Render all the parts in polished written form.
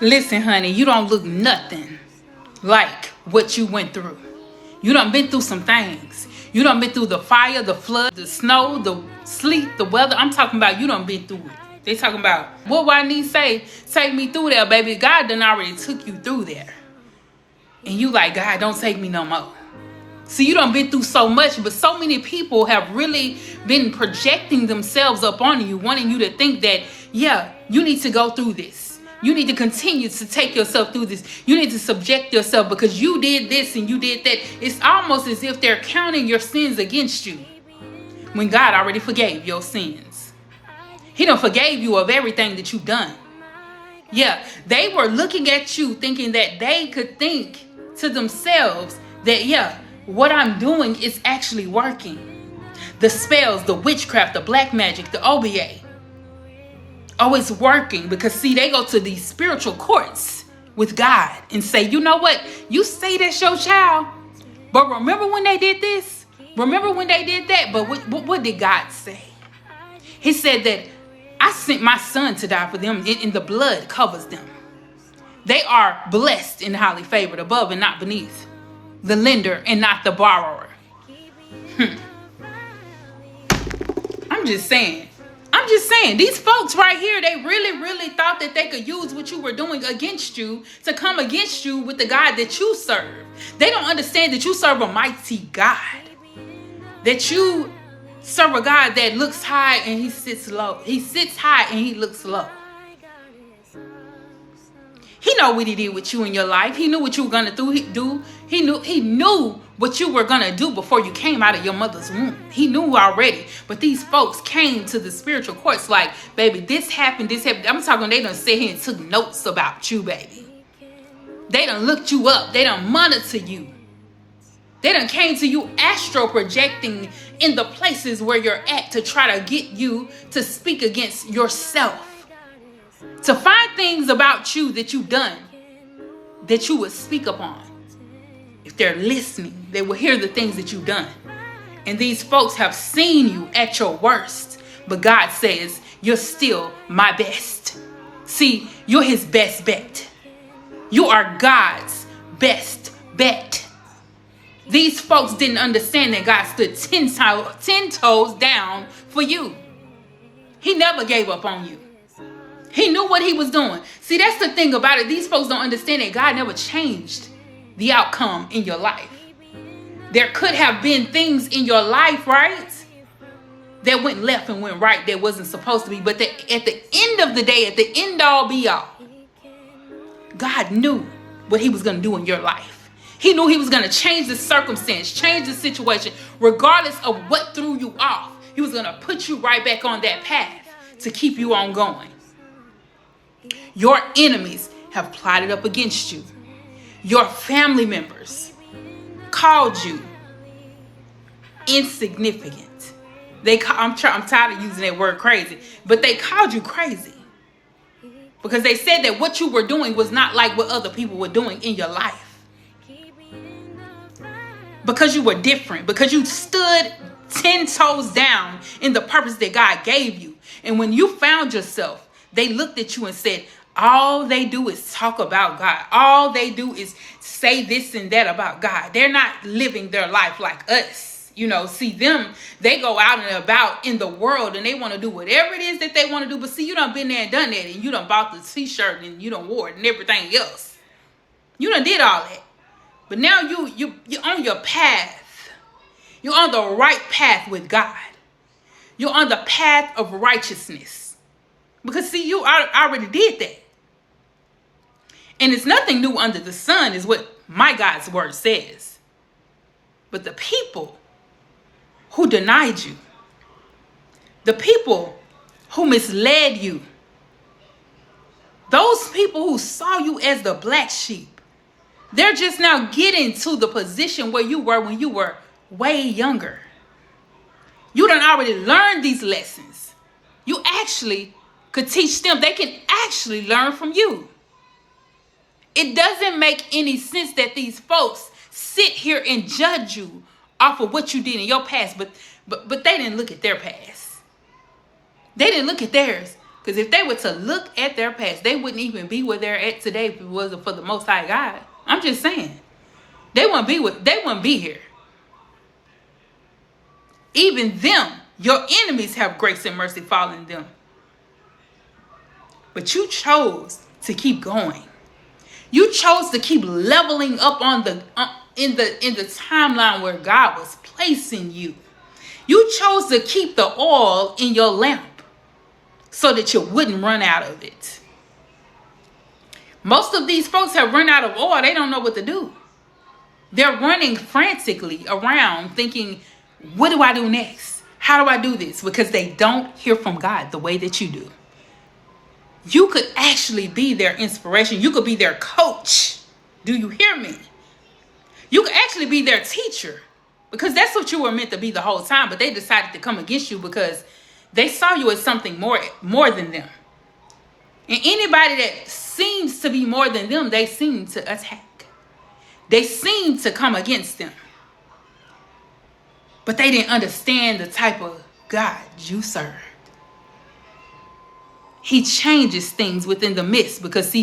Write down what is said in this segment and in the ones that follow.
Listen, honey, you don't look nothing like what you went through. You done been through some things. You done been through the fire, the flood, the snow, the sleet, the weather. I'm talking about you done been through it. They talking about, what I need say? Take me through there, baby. God done already took you through there. And you like, God, don't take me no more. See, you done been through so much, but so many people have really been projecting themselves up on you, wanting you to think that, yeah, you need to go through this. You need to continue to take yourself through this. You need to subject yourself because you did this and you did that. It's almost as if they're counting your sins against you when God already forgave your sins. He done forgave you of everything that you've done. Yeah, they were looking at you thinking that they could think to themselves that, yeah, what I'm doing is actually working. The spells, the witchcraft, the black magic, the OBA. Oh, it's working because, see, they go to these spiritual courts with God and say, you know what? You say that's your child, but remember when they did this? Remember when they did that? But what did God say? He said that I sent my son to die for them, and the blood covers them. They are blessed and highly favored, above and not beneath, the lender and not the borrower. I'm just saying, these folks right here, they really thought that they could use what you were doing against you to come against you with the God that you serve. They don't understand that you serve a mighty God, that you serve a God that looks high and he sits low. He sits high and he looks low. He know what he did with you in your life. He knew what you were going to do. He knew what you were going to do before you came out of your mother's womb. He knew already. But these folks came to the spiritual courts like, baby, this happened, this happened. I'm talking, they done sat here and took notes about you, baby. They done looked you up. They done monitor you. They done came to you astro projecting in the places where you're at to try to get you to speak against yourself. To find things about you that you've done that you would speak upon. If they're listening, they will hear the things that you've done. And these folks have seen you at your worst. But God says, you're still my best. See, you're his best bet. You are God's best bet. These folks didn't understand that God stood 10 toes down for you. He never gave up on you. He knew what he was doing. See, that's the thing about it. These folks don't understand that God never changed the outcome in your life. There could have been things in your life, right, that went left and went right that wasn't supposed to be. But at the end of the day, at the end all be all, God knew what he was going to do in your life. He knew he was going to change the circumstance, change the situation, regardless of what threw you off. He was going to put you right back on that path to keep you on going. Your enemies have plotted up against you. Your family members called you insignificant. I'm tired of using that word crazy, but they called you crazy because they said that what you were doing was not like what other people were doing in your life. Because you were different, because you stood 10 toes down in the purpose that God gave you. And when you found yourself, they looked at you and said, all they do is talk about God. All they do is say this and that about God. They're not living their life like us. You know, see them, they go out and about in the world and they want to do whatever it is that they want to do. But see, you done been there and done that, and you done bought the t-shirt and you done wore it and everything else. You done did all that. But now you're on your path. You're on the right path with God. You're on the path of righteousness. Because see, you already did that. And it's nothing new under the sun is what my God's word says. But the people who denied you, the people who misled you, those people who saw you as the black sheep, they're just now getting to the position where you were when you were way younger. You done already learned these lessons. You actually could teach them. They can actually learn from you. It doesn't make any sense that these folks sit here and judge you off of what you did in your past, but they didn't look at their past. They didn't look at theirs. Because if they were to look at their past, they wouldn't even be where they're at today if it wasn't for the Most High God. I'm just saying. They wouldn't be here. Even them, your enemies have grace and mercy falling them. But you chose to keep going. You chose to keep leveling up on the in the timeline where God was placing you. You chose to keep the oil in your lamp so that you wouldn't run out of it. Most of these folks have run out of oil. They don't know what to do. They're running frantically around thinking, what do I do next? How do I do this? Because they don't hear from God the way that you do. You could actually be their inspiration. You could be their coach. Do you hear me? You could actually be their teacher, because that's what you were meant to be the whole time. But they decided to come against you because they saw you as something more than them. And anybody that seems to be more than them, they seem to attack. They seem to come against them. But they didn't understand the type of God you serve. He changes things within the midst, because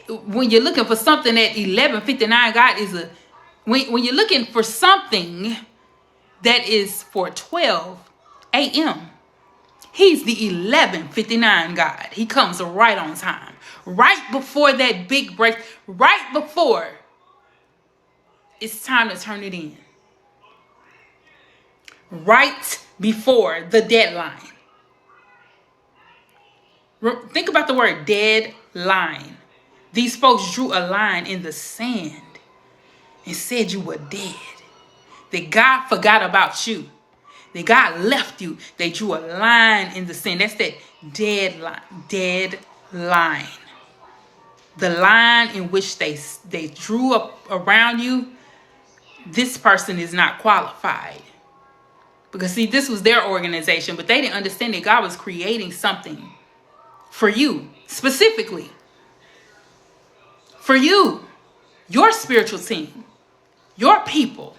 when you're looking for something at 11:59, God is when you're looking for something that is for 12 a.m., He's the 11:59 God. He comes right on time, right before that big break, right before it's time to turn it in, right before the deadline. Think about the word deadline. These folks drew a line in the sand and said you were dead. That God forgot about you. That God left you. They drew a line in the sand. That's that deadline. Deadline. The line in which they drew up around you. This person is not qualified. Because see, this was their organization, but they didn't understand that God was creating something for you, specifically. For you, your spiritual team, your people,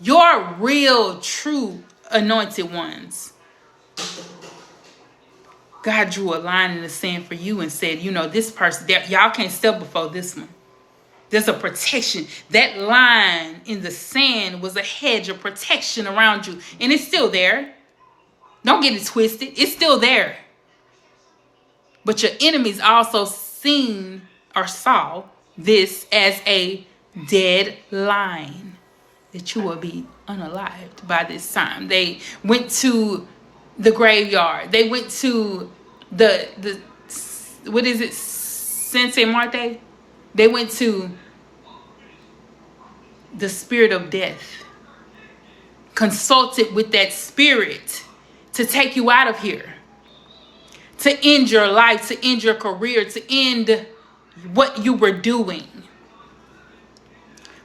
your real, true anointed ones. God drew a line in the sand for you and said, this person, y'all can't step before this one. There's a protection. That line in the sand was a hedge of protection around you. And it's still there. Don't get it twisted. It's still there. But your enemies also seen or saw this as a dead line, that you will be unalived by this time. They went to the graveyard. They went to the what is it, Sensei Marte? They went to the spirit of death, consulted with that spirit to take you out of here, to end your life, to end your career, to end what you were doing.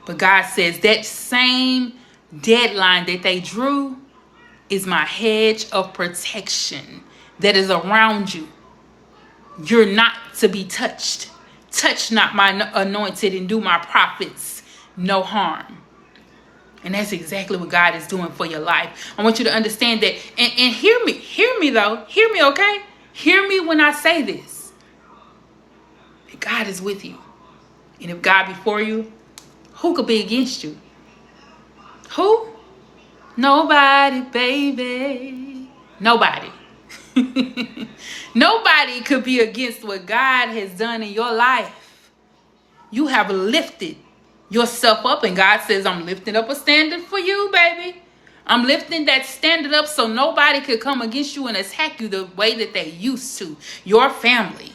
But God says that same deadline that they drew is my hedge of protection that is around you. You're not to be touched. Touch not my anointed and do my prophets no harm. And that's exactly what God is doing for your life. I want you to understand that. And hear me though. Hear me, okay? Hear me when I say this. That God is with you. And if God be for you, who could be against you? Who? Nobody, baby. Nobody. Nobody could be against what God has done in your life. You have lifted yourself up, and God says, I'm lifting up a standard for you, baby. I'm lifting that standard up so nobody could come against you and attack you the way that they used to. Your family,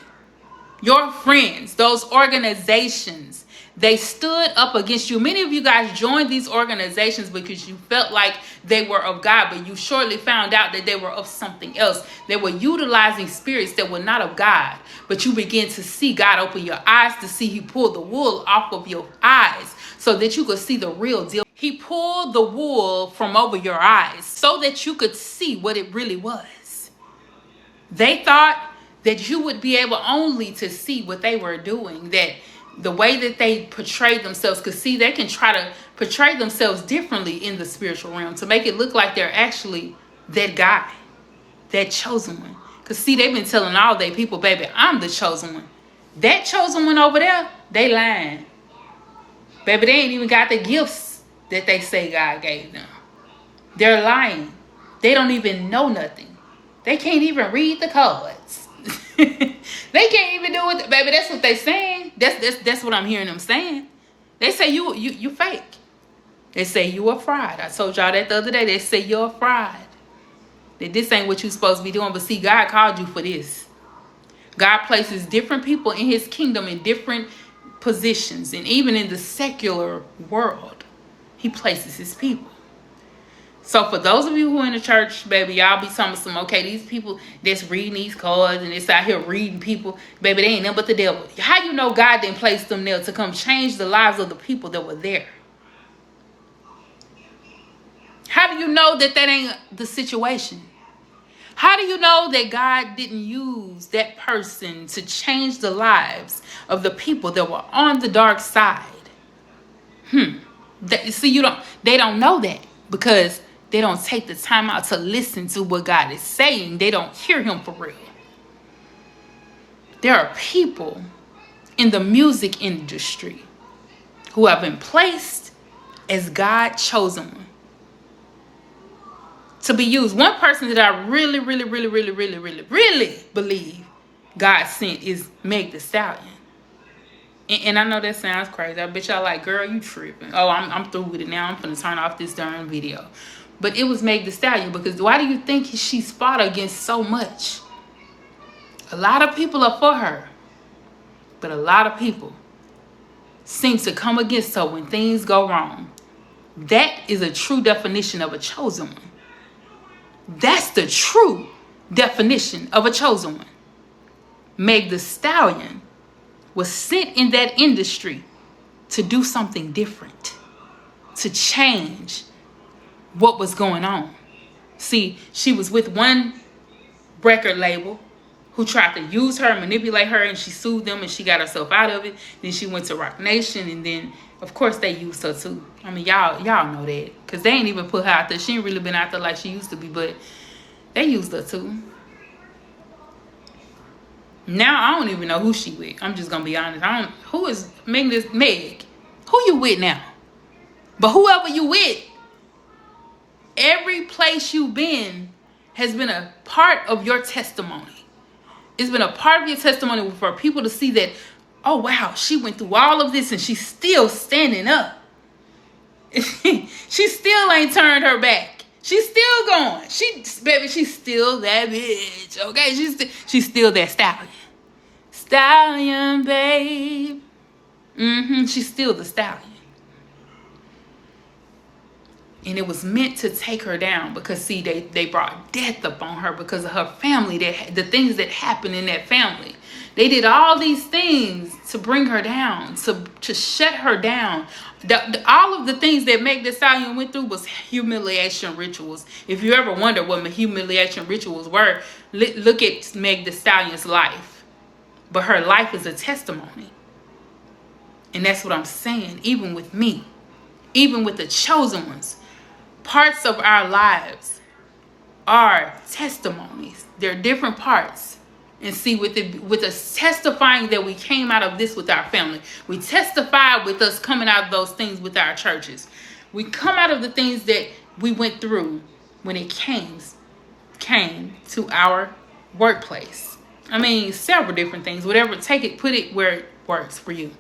your friends, those organizations, they stood up against you. Many of you guys joined these organizations because you felt like they were of God, but you shortly found out that they were of something else. They were utilizing spirits that were not of God, but you begin to see God open your eyes to see. He pulled the wool off of your eyes so that you could see the real deal. He pulled the wool from over your eyes so that you could see what it really was. They thought that you would be able only to see what they were doing, that the way that they portrayed themselves, because see, they can try to portray themselves differently in the spiritual realm to make it look like they're actually that guy, that chosen one. Because see, they've been telling all their people, baby, I'm the chosen one. That chosen one over there, they lying. Baby, they ain't even got the gifts that they say God gave them. They're lying. They don't even know nothing. They can't even read the cards. They can't even do it. Baby, that's what they saying. That's what I'm hearing them saying. They say you fake. They say you a fraud. I told y'all that the other day. They say you're a fraud. That this ain't what you're supposed to be doing. But see, God called you for this. God places different people in his kingdom in different positions. And even in the secular world, he places his people. So for those of you who are in the church, baby, y'all be telling some, okay, these people that's reading these cards and it's out here reading people, baby, they ain't nothing but the devil. How you know God didn't place them there to come change the lives of the people that were there? How do you know that ain't the situation? How do you know that God didn't use that person to change the lives of the people that were on the dark side? They don't know that because they don't take the time out to listen to what God is saying. They don't hear him for real. There are people in the music industry who have been placed as God chosen one to be used. One person that I really believe God sent is Meg Thee Stallion. And I know that sounds crazy. I bet y'all like, girl, you tripping. Oh, I'm through with it now. I'm finna turn off this darn video. But it was Meg Thee Stallion, because why do you think she's fought against so much? A lot of people are for her, but a lot of people seem to come against her when things go wrong. That is a true definition of a chosen one. That's the true definition of a chosen one. Meg Thee Stallion was sent in that industry to do something different, to change what was going on. See, she was with one record label who tried to use her, manipulate her, and she sued them and she got herself out of it. Then she went to Roc Nation, and then of course they used her too. I mean, y'all know that, because they ain't even put her out there. She ain't really been out there like she used to be, but they used her too. Now I don't even know who she with. I'm just gonna be honest. Who is Meg? Who you with now? But whoever you with, every place you've been has been a part of your testimony. It's been a part of your testimony for people to see that, oh wow, she went through all of this and she's still standing up. She still ain't turned her back. She's still going. She's still that bitch. Okay, she's still that stallion. Stallion, babe. She's still the stallion. And it was meant to take her down, because see, they brought death upon her because of her family, the things that happened in that family. They did all these things to bring her down, to shut her down. All of the things that Meg Thee Stallion went through was humiliation rituals. If you ever wonder what humiliation rituals were, look at Meg Thee Stallion's life. But her life is a testimony. And that's what I'm saying. Even with me, even with the chosen ones, parts of our lives are testimonies. They're different parts. And see, with us testifying that we came out of this with our family, we testify with us coming out of those things with our churches. We come out of the things that we went through when it came to our workplace. I mean, several different things. Whatever, put it where it works for you.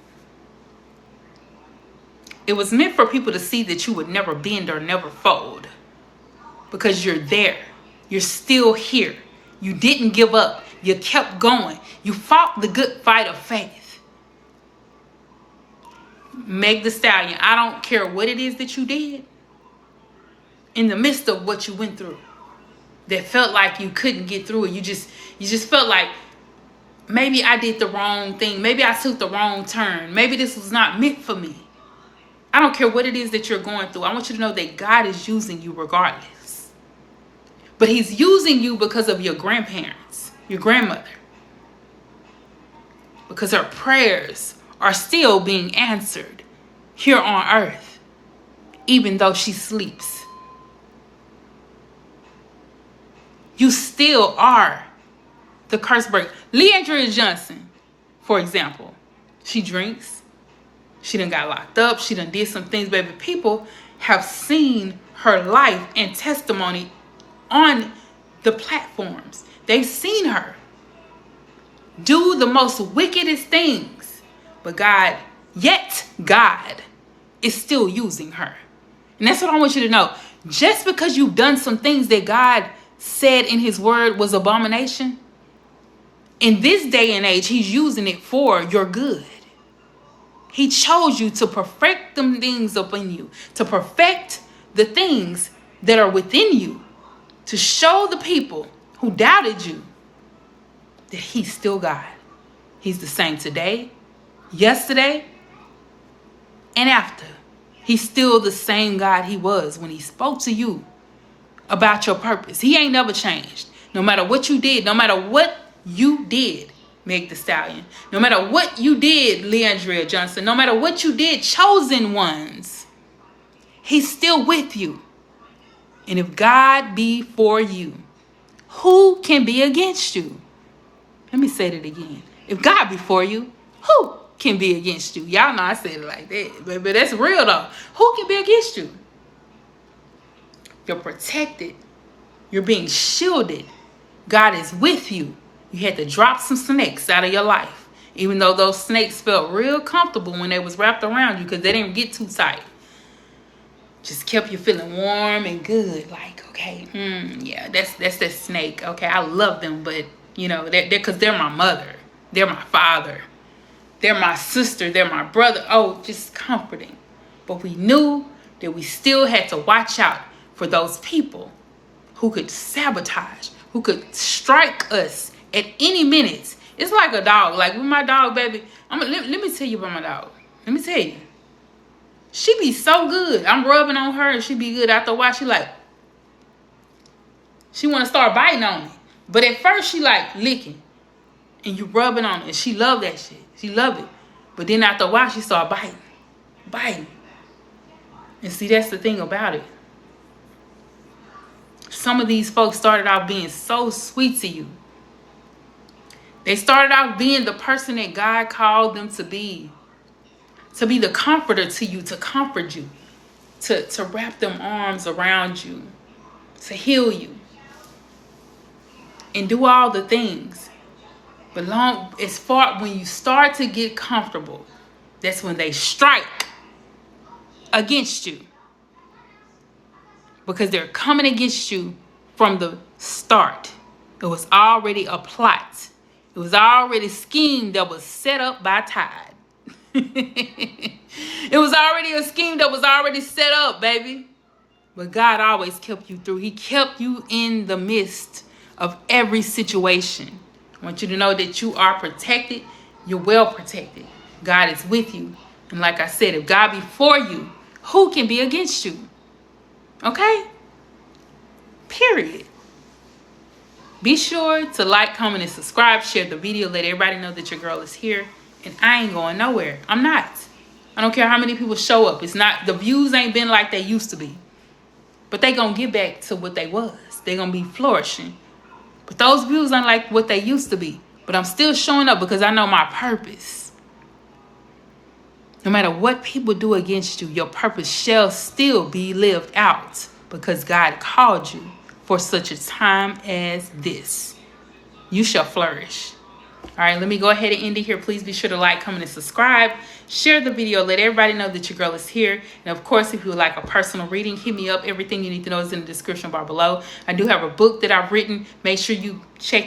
It was meant for people to see that you would never bend or never fold, because you're there. You're still here. You didn't give up. You kept going. You fought the good fight of faith. Meg Thee Stallion, I don't care what it is that you did, in the midst of what you went through, that felt like you couldn't get through it. You just felt like, maybe I did the wrong thing. Maybe I took the wrong turn. Maybe this was not meant for me. I don't care what it is that you're going through. I want you to know that God is using you regardless. But he's using you because of your grandparents, your grandmother. Because her prayers are still being answered here on earth, even though she sleeps. You still are the curse break. Leandria Johnson, for example, she drinks. She done got locked up. She done did some things, baby. People have seen her life and testimony on the platforms. They've seen her do the most wickedest things. But God is still using her. And that's what I want you to know. Just because you've done some things that God said in his word was abomination, in this day and age, he's using it for your good. He chose you to perfect them things up in you, to perfect the things that are within you, to show the people who doubted you that he's still God. He's the same today, yesterday, and after. He's still the same God he was when he spoke to you about your purpose. He ain't never changed. No matter what you did, Meg the Stallion, no matter what you did, Leandria Johnson, no matter what you did, chosen ones, he's still with you. And if God be for you, who can be against you? Let me say that again. If God be for you, who can be against you? Y'all know I said it like that, but that's real though. Who can be against you? You're protected. You're being shielded. God is with you. You had to drop some snakes out of your life, even though those snakes felt real comfortable when they was wrapped around you because they didn't get too tight. Just kept you feeling warm and good. Like, okay, yeah, that's that snake. Okay, I love them, but you know, they're because they're my mother. They're my father. They're my sister. They're my brother. Oh, just comforting. But we knew that we still had to watch out for those people who could sabotage, who could strike us at any minute. It's like a dog. Like with my dog, baby. Let me tell you about my dog. Let me tell you. She be so good. I'm rubbing on her and she be good. After a while, she want to start biting on me. But at first, she like licking. And you rubbing on it. And she love that shit. She love it. But then after a while, she start biting. And see, that's the thing about it. Some of these folks started out being so sweet to you. They started out being the person that God called them to be the comforter to you, to comfort you, to wrap them arms around you, to heal you, and do all the things. But when you start to get comfortable, that's when they strike against you. Because they're coming against you from the start. It was already a plot. It was already a scheme that was set up by Tide. It was already a scheme that was already set up, baby. But God always kept you through. He kept you in the midst of every situation. I want you to know that you are protected. You're well protected. God is with you. And like I said, if God be for you, who can be against you? Okay? Period. Be sure to like, comment, and subscribe. Share the video. Let everybody know that your girl is here. And I ain't going nowhere. I'm not. I don't care how many people show up. It's not, the views ain't been like they used to be. But they gonna get back to what they was. They gonna be flourishing. But those views aren't like what they used to be. But I'm still showing up because I know my purpose. No matter what people do against you, your purpose shall still be lived out. Because God called you for such a time as this. You shall flourish. All right, let me go ahead and end it here. Please be sure to like, comment, and subscribe. Share the video. Let everybody know that your girl is here. And of course, if you would like a personal reading, hit me up. Everything you need to know is in the description bar below. I do have a book that I've written. Make sure you check